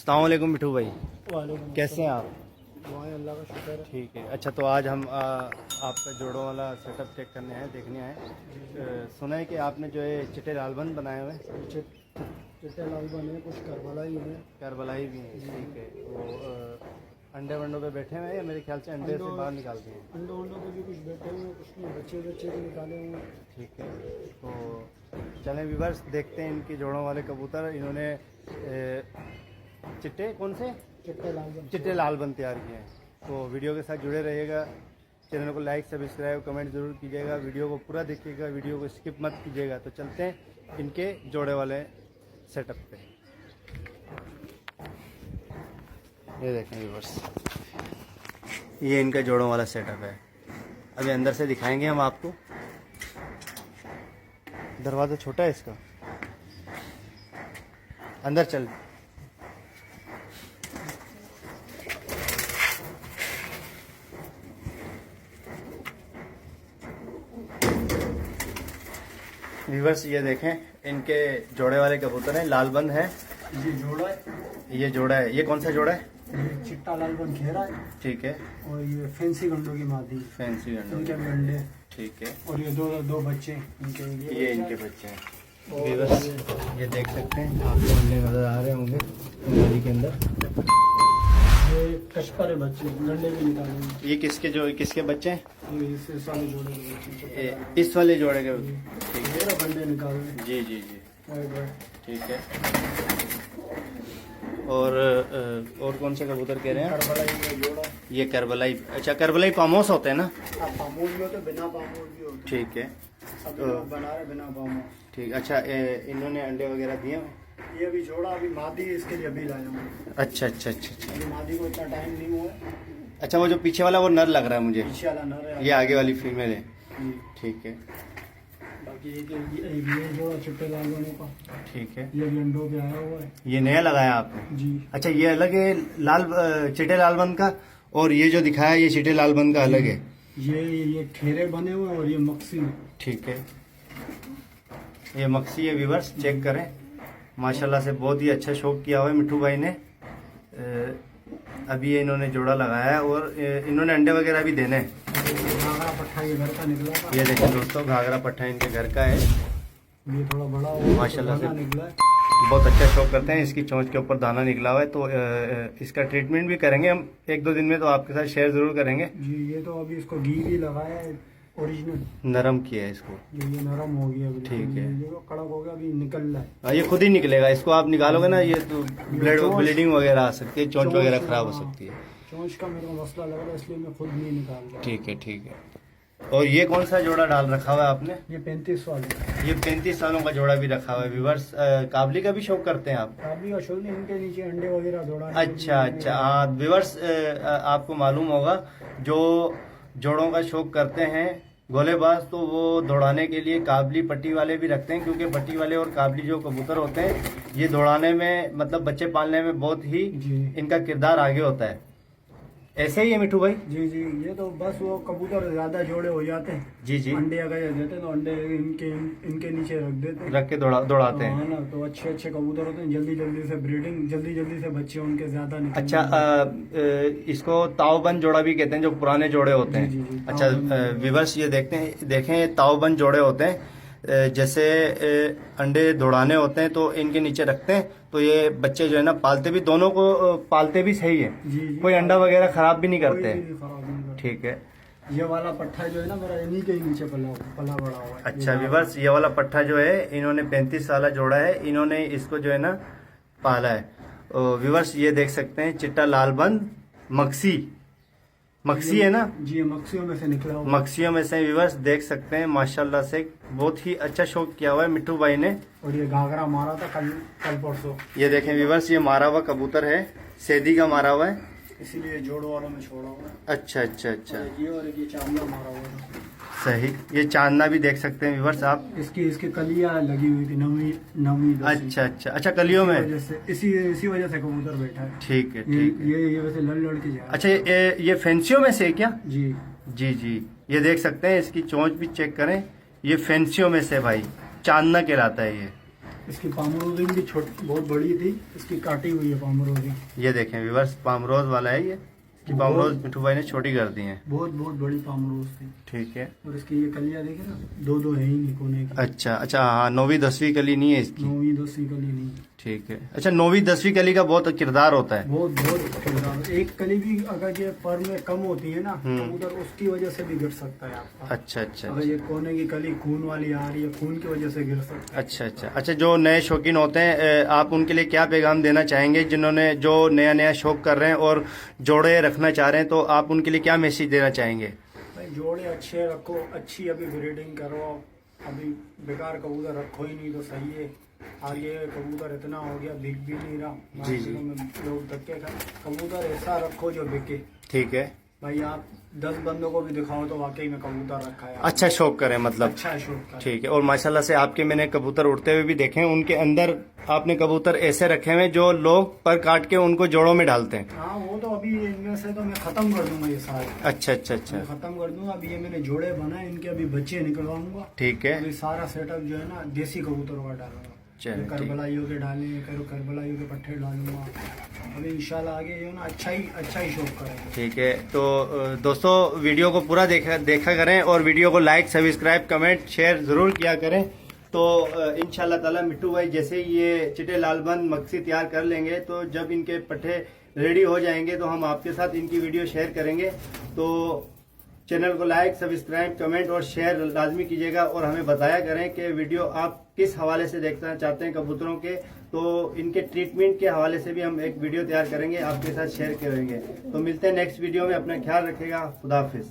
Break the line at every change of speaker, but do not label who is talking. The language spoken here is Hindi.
अस्सलाम वालेकुम मिठू भाई,
वालेकुम
कैसे हैं आप?
अस्सलाम। अल्लाह का शुक्र है।
ठीक है। अच्छा, तो आज हम आपका जोड़ों वाला सेटअप चेक करने आए, देखने आए। सुना है कि आपने जो है चिट्टे लालबंद बनाए हुए हैं।
चिट्टे लाल बने, कुछ करबलाई है,
करबलाई भी हैं। ठीक है। तो अंडे वंडों पे बैठे हुए हैं या मेरे ख्याल से अंडे से बाहर निकालते हैं?
अंडों पे भी कुछ बैठे हुए हैं, कुछ में बच्चे भी निकाले हुए हैं।
ठीक है। तो चलें व्यूअर्स, देखते हैं इनके जोड़ों वाले कबूतर। इन्होंने चिट्टे कौन से चिट्टे लालबंद तैयार किए हैं। तो वीडियो के साथ जुड़े रहिएगा। चैनल को लाइक सब्सक्राइब कमेंट ज़रूर कीजिएगा। वीडियो को पूरा देखिएगा, वीडियो को स्किप मत कीजिएगा। तो चलते हैं इनके जोड़े वाले सेटअप पे। ये देखें व्यूअर्स, ये इनका जोड़ों वाला सेटअप है। अभी अंदर से दिखाएंगे हम आपको। दरवाज़ा छोटा है इसका, अंदर चल। व्यूअर्स ये देखें, इनके जोड़े वाले कबूतर हैं, लालबंद है।
ये जोड़ा है,
ये जोड़ा है। ये कौन सा जोड़ा है?
ये चिट्टा लाल बन घेरा है,
ठीक है।
और ये फैंसी गंडों की मादी,
फैंसी
इनके
गंडों।
भी अंडे,
ठीक है।
और ये दो बच्चे इनके,
ये इनके बच्चे हैं। व्यूअर्स ये देख सकते हैं, आपको अंडे नजर आ रहे होंगे नाली के अंदर।
ये कशकर है बच्चे, गंडे भी निकाले हैं।
ये किसके बच्चे हैं?
ये इस वाले जोड़े के बच्चे,
इस वाले जोड़े के।
ठीक है, गंडे निकाले हैं।
जी जी जी,
वाइट।
ठीक है। और कौन से कबूतर कह रहे हैं?
करबलाई का जोड़ा,
ये करबलाई। अच्छा, करबलाई पामोस होते हैं ना?
पामोज भी होते, बिना पामोज भी होते।
ठीक है।
अभी लोग बना रहे बिना पामोज।
ठीक। अच्छा, इन्होंने अंडे वगैरह दिए हैं?
ये अभी जोड़ा, अभी मादी है, इसके लिए अभी लाया हूँ।
अच्छा अच्छा अच्छा अच्छा।
अभी मादी को इतना टाइम नहीं हुआ है।
अच्छा, वो जो पीछे वाला वो नर लग रहा है मुझे।
पीछे वाला नर है,
ये आगे वाली फीमेल है।
जी।
ठीक है।
बाकी ये जो चिट्टे लाल बने का,
ठीक है।
ये भी अंडों पे आया हुआ है।
ये नया लगाया आपने?
जी।
अच्छा, ये अलग है लाल चिट्टे लालबंद का, और ये जो दिखाया ये चिट्टे लालबंद का अलग है।
ये खेरे बने हुए हैं, और ये मक्सी है।
ठीक है। ये मक्सी है व्यूअर्स, चेक करें। माशाल्लाह से बहुत ही अच्छा शौक किया हुआ है मिठू भाई ने। अभी ये इन्होंने जोड़ा लगाया है, और इन्होंने अंडे वगैरह भी देने हैं।
घाघरा पट्टा ये घर का निकला था।
ये देखें दोस्तों, घाघरा पट्टा इनके घर का है।
ये थोड़ा बड़ा हुआ,
माशाल्लाह से
निकला है।
बहुत अच्छा शौक करते हैं। इसकी चोंच के ऊपर दाना निकला हुआ है, तो इसका ट्रीटमेंट भी करेंगे हम 1-2 दिन में, तो आपके साथ शेयर जरूर करेंगे।
जी, ये तो अभी इसको घी भी लगाया है, ओरिजिनल
नरम किया है इसको।
ये नरम हो गया बिल्कुल।
ठीक है।
ये तो कड़क हो गया, अभी निकल रहा है।
हाँ, ये खुद ही निकलेगा। इसको आप निकालोगे ना, ये तो ब्लीडिंग वगैरह आ सकती है, चोंच वगैरह खराब हो सकती है।
चोंच का मेरे को मसला लग रहा है, इसलिए मैं खुद नहीं निकाल रहा।
ठीक है ठीक है। और ये कौन सा जोड़ा डाल रखा हुआ है आपने?
ये 35 वाले,
ये 35 सालों का जोड़ा भी रखा हुआ है व्यूअर्स। काबली का भी शौक करते हैं आप?
काबली का शौक नहीं, इनके नीचे अंडे वगैरह दौड़ा।
अच्छा अच्छा। हाँ व्यूअर्स, आपको मालूम होगा, जो जोड़ों का शौक करते हैं गोलेबाज, तो वो दौड़ाने के लिए काबली पट्टी वाले भी रखते हैं, क्योंकि पट्टी वाले और काबली जो कबूतर होते हैं, ये दौड़ाने में मतलब बच्चे पालने में बहुत ही इनका किरदार आगे होता है। ऐसे ही है मिठू भाई?
जी जी, ये तो बस वो कबूतर ज्यादा जोड़े हो जाते हैं।
जी जी।
अंडे अगर देते हैं तो अंडे इनके नीचे रख देते हैं,
रख के दौड़ाते हैं।
हाँ ना, तो अच्छे कबूतर होते हैं, जल्दी से ब्रीडिंग, जल्दी से बच्चे उनके ज्यादा निकलते
अच्छा, इसको तावबंद जोड़ा भी कहते हैं, जो पुराने जोड़े होते हैं।
जी, जी,
अच्छा व्यूअर्स, ये देखें ये तावबंद जोड़े होते हैं। जैसे अंडे दौड़ाने होते हैं तो इनके नीचे रखते हैं, तो ये बच्चे जो है ना पालते भी, दोनों को पालते भी सही है।
जी,
कोई अंडा वगैरह खराब भी नहीं
कोई
करते।
भी खराब नहीं करते।
ठीक है।
ये वाला पट्टा जो है ना मेरा, इन्हीं के ही नीचे पला बड़ा हुआ है।
अच्छा व्यूअर्स, ये वाला पट्टा जो है इन्होंने 35 साल जोड़ा है, इन्होंने इसको जो है ना पाला है। व्यूअर्स ये देख सकते हैं, चिट्टा लालबंद मक्सी है ना?
जी, मक्सियों में से निकला हुआ।
मक्सियों में से व्यूअर्स देख सकते हैं, माशाल्लाह से बहुत ही अच्छा शौक किया हुआ है मिठू भाई ने।
और ये घाघरा मारा था कल परसों।
ये देखें व्यूअर्स, ये मारा हुआ कबूतर है, सैदी का मारा हुआ है,
इसीलिए जोड़ों वालों में छोड़ा हुआ है।
अच्छा अच्छा अच्छा,
और एक ये चांदा मारा हुआ था।
सही। ये चांदना भी देख सकते हैं व्यूअर्स आप।
इसकी कलियां लगी हुई थी, नवी
अच्छा अच्छा अच्छा, कलियों में
इसी वजह से कबूतर बैठा है।
ठीक है ठीक है।
ये वैसे लड़ के जा।
अच्छा, ये फैंसियों में से है क्या?
जी
जी जी, ये देख सकते हैं, इसकी चोंच भी चेक करें, ये फैंसियों में से भाई, चांदना कहलाता है ये।
इसकी पामरोजिंग भी छोटी बहुत बड़ी थी, इसकी काटी हुई है पामरोजिंग।
ये देखें व्यूअर्स, पामरोज वाला है ये कि पामरोज मिठू भाई ने छोटी कर दी है।
बहुत बहुत बड़ी पामरोज थी।
ठीक है।
और इसकी ये कलियां देखे ना, दो दो है ही नहीं कोने की।
अच्छा अच्छा, हाँ 9वीं 10वीं कली नहीं है इसकी।
9वीं 10वीं कली नहीं।
ठीक है। अच्छा 9वीं 10वीं कली का बहुत किरदार होता है।
बहुत बहुत किरदार। एक कली भी अगर ये पर में कम होती है ना, तो उधर उसकी वजह से भी गिर सकता है आपका।
अच्छा अच्छा
अगर ये कोने की कली खून वाली आ रही है, खून की वजह से गिर सकता है।
अच्छा अच्छा अच्छा, जो नए शौकीन होते हैं आप उनके लिए क्या पैगाम देना चाहेंगे, जिन्होंने जो नया नया शौक कर रहे हैं और जोड़े रखना चाह रहे हैं, तो आप उनके लिए क्या मैसेज देना चाहेंगे?
भाई जोड़े अच्छे रखो, अच्छी अभी ब्रीडिंग करो, अभी बेकार कबूतर रखो ही नहीं तो सही है। आगे कबूतर इतना हो गया, बिक भी नहीं रहा।
जी जी।
में लोग धक्के खा। कबूतर ऐसा रखो जो बिके।
ठीक है।
भाई आप 10 बंदों को भी दिखाओ तो वाकई में कबूतर रखा है।
अच्छा शौक करें मतलब।
अच्छा शौक का।
ठीक है। और माशाल्लाह से आपके मैंने कबूतर उड़ते हुए भी देखे हैं, उनके अंदर आपने कबूतर ऐसे रखे हुए जो लोग पर काट के उनको जोड़ों में डालते हैं।
हाँ वो तो अभी इनमें से तो मैं खत्म कर दूंगा ये सारे।
अच्छा अच्छा अच्छा।
मैं खत्म कर दूंगा। अभी ये मैंने जोड़े बनाए, इनके अभी बच्चे निकलवाऊंगा।
ठीक है।
अभी सारा सेटअप जो है ना देसी कबूतरों का डालूंगा।
चलिए, ठीक।
करबलाइयों के डाले, करबलाइयों के पट्टे डालूंगा। अभी इंशाल्लाह आगे जो है ना अच्छा ही शौक करेंगे।
ठीक है। तो दोस्तों वीडियो को पूरा देखा करें और वीडियो को लाइक सब्सक्राइब कमेंट शेयर जरूर किया करें। तो इंशाल्लाह ताला मिट्टू भाई जैसे ही ये चिटे लालबंद मक्सी तैयार कर लेंगे, तो जब इनके पट्टे रेडी हो जाएंगे तो हम आपके साथ इनकी वीडियो शेयर करेंगे। तो चैनल को लाइक सब्सक्राइब कमेंट और शेयर लाजमी कीजिएगा और हमें बताया करें कि वीडियो आप किस हवाले से देखना चाहते हैं कबूतरों के। तो इनके ट्रीटमेंट के हवाले से भी हम एक वीडियो तैयार करेंगे, आपके साथ शेयर करेंगे। तो मिलते हैं नेक्स्ट वीडियो में। अपना ख्याल रखिएगा। खुदा हाफिज।